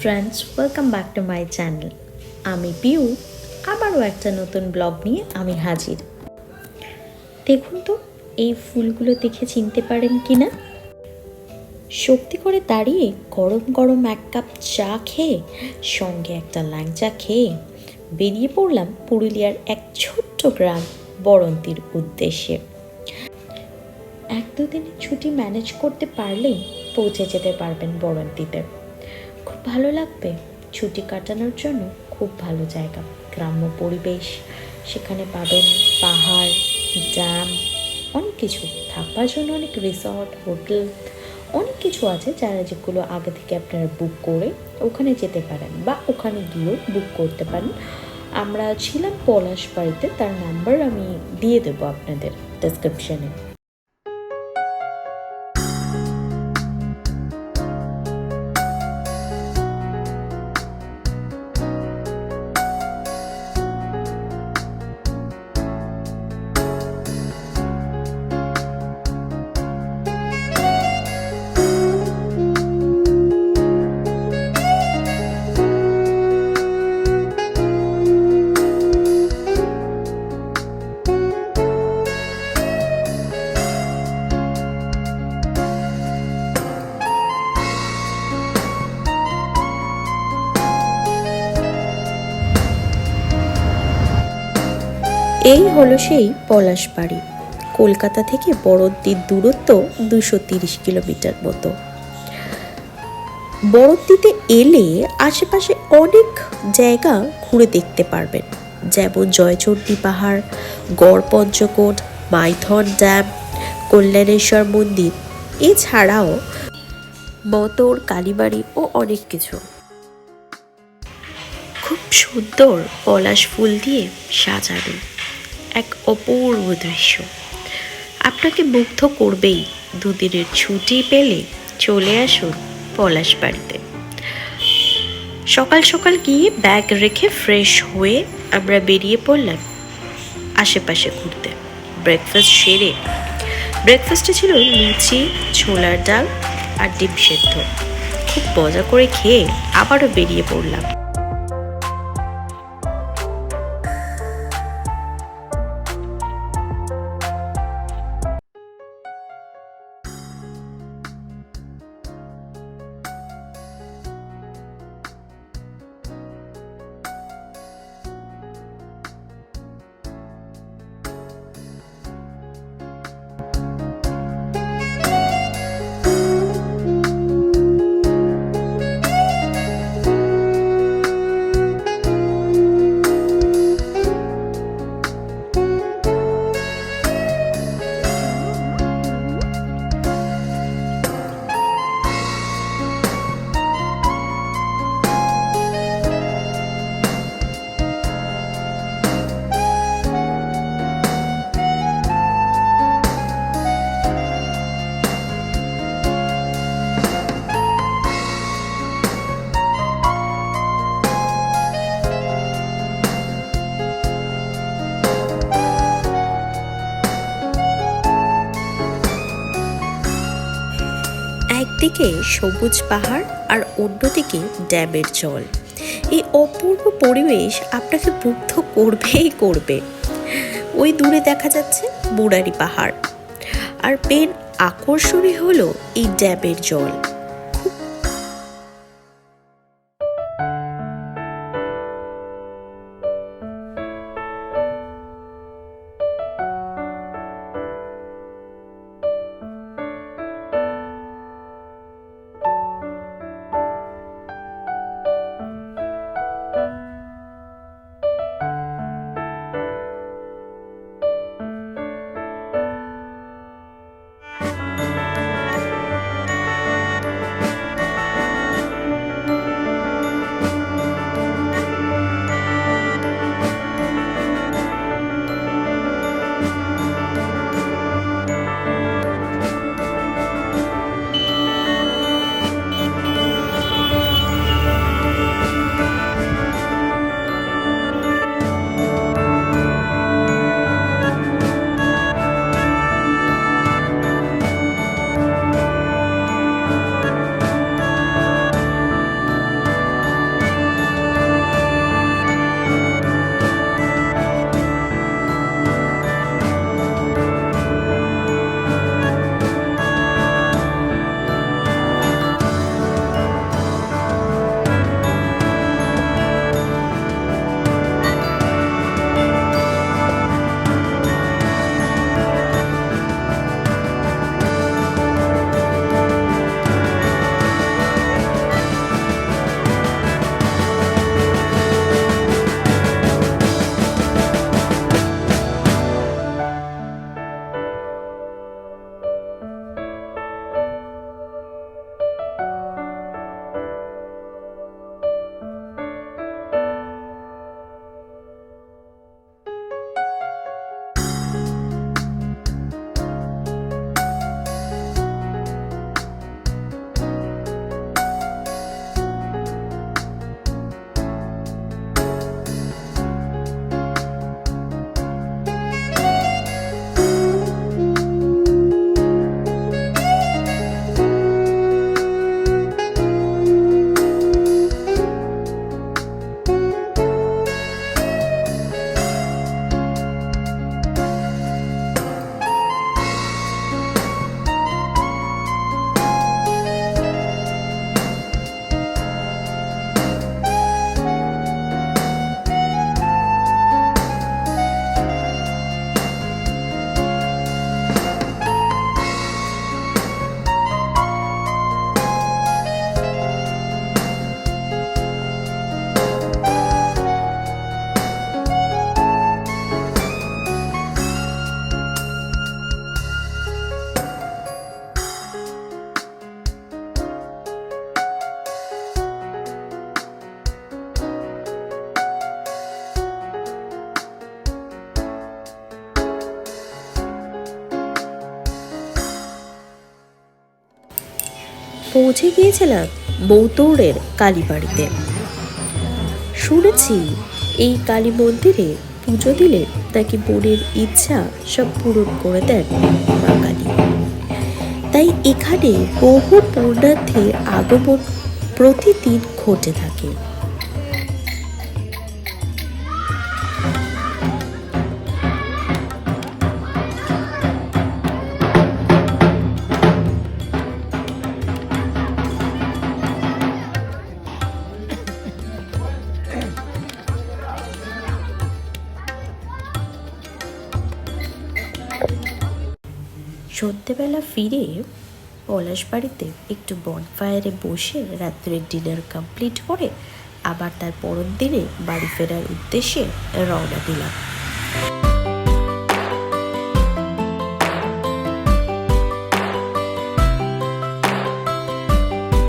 Friends, welcome back to my channel. আমি পিউ, আবারও একটা নতুন ব্লগ নিয়ে আমি হাজির। দেখুন তো এই ফুলগুলো দেখে চিনতে পারেন কি না? শক্তি করে দাঁড়িয়ে গরম গরম এক কাপ চা খেয়ে সঙ্গে একটা ল্যাংচা খেয়ে বেরিয়ে পড়লাম পুরুলিয়ার এক ছোট্ট গ্রাম বড়ন্তির উদ্দেশ্যে। 1-2 দিনের ছুটি ম্যানেজ করতে পারলেই পৌঁছে যেতে পারবেন বড়ন্তিতে। খুব ভালো লাগবে ছুটি কাটানোর জন্য। খুব ভালো জায়গা, গ্রাম্য পরিবেশ, সেখানে পাবেন পাহাড়, ড্যাম, অনেক কিছু থাকবার জন্য, অনেক রিসর্ট, হোটেল, অনেক কিছু আছে যেগুলো আগে থেকে আপনারা বুক করে ওখানে যেতে পারেন বা ওখানে গিয়েও বুক করতে পারেন। আমরা ছিলাম পলাশবাড়িতে, তার নাম্বার আমি দিয়ে দেবো আপনাদের ডেসক্রিপশনে। এই হলো সেই পলাশবাড়ি। কলকাতা থেকে বড়দ্দির দূরত্ব 230 কিলোমিটার মতো। বড়দ্দিতে এলে আশেপাশে অনেক জায়গা ঘুরে দেখতে পারবেন, যেমন জয়চণ্ডী পাহাড়, গড় পঞ্চকোট, মাইথন ড্যাম, কল্যাণেশ্বর মন্দির, এছাড়াও মতর, কালীবাড়ি ও অনেক কিছু। খুব সুন্দর পলাশ ফুল দিয়ে সাজানো এক অপূর্ব দৃশ্য, আপনাকে মুগ্ধ করবেই। 2 দিনের ছুটি পেলে চলে আসুন পলাশবাড়িতে। সকাল সকাল গিয়ে ব্যাগ রেখে ফ্রেশ হয়ে আমরা বেরিয়ে পড়লাম আশেপাশে ঘুরতে। ব্রেকফাস্টে ছিল লুচি, ছোলার ডাল আর ডিম সেদ্ধ। খুব মজা করে খেয়ে আবারও বেরিয়ে পড়লাম। একদিকে সবুজ পাহাড় আর অন্যদিকে ড্যামের জল। এই অপূর্ব পরিবেশ আপনাকে মুগ্ধ করবেই করবে। ওই দূরে দেখা যাচ্ছে মুরারি পাহাড়, আর মেন আকর্ষণই হলো এই ড্যামের জল। পৌঁছে গিয়েছিলাম মৌতৌড়ের কালীবাড়িতে। শুনেছি এই কালী মন্দিরে পুজো দিলে নাকি মনের ইচ্ছা সব পূরণ করে দেন মা কালী। তাই এখানে বহু পুণ্যার্থীর আগমন প্রতিদিন ঘটে থাকে। সন্ধ্যেবেলা ফিরে পলাশ বাড়িতে একটু বনফায়ারে বসে রাত্রের ডিনার কমপ্লিট করে আবার তার পরের দিনে বাড়ি ফেরার উদ্দেশ্যে রওনা দিলাম।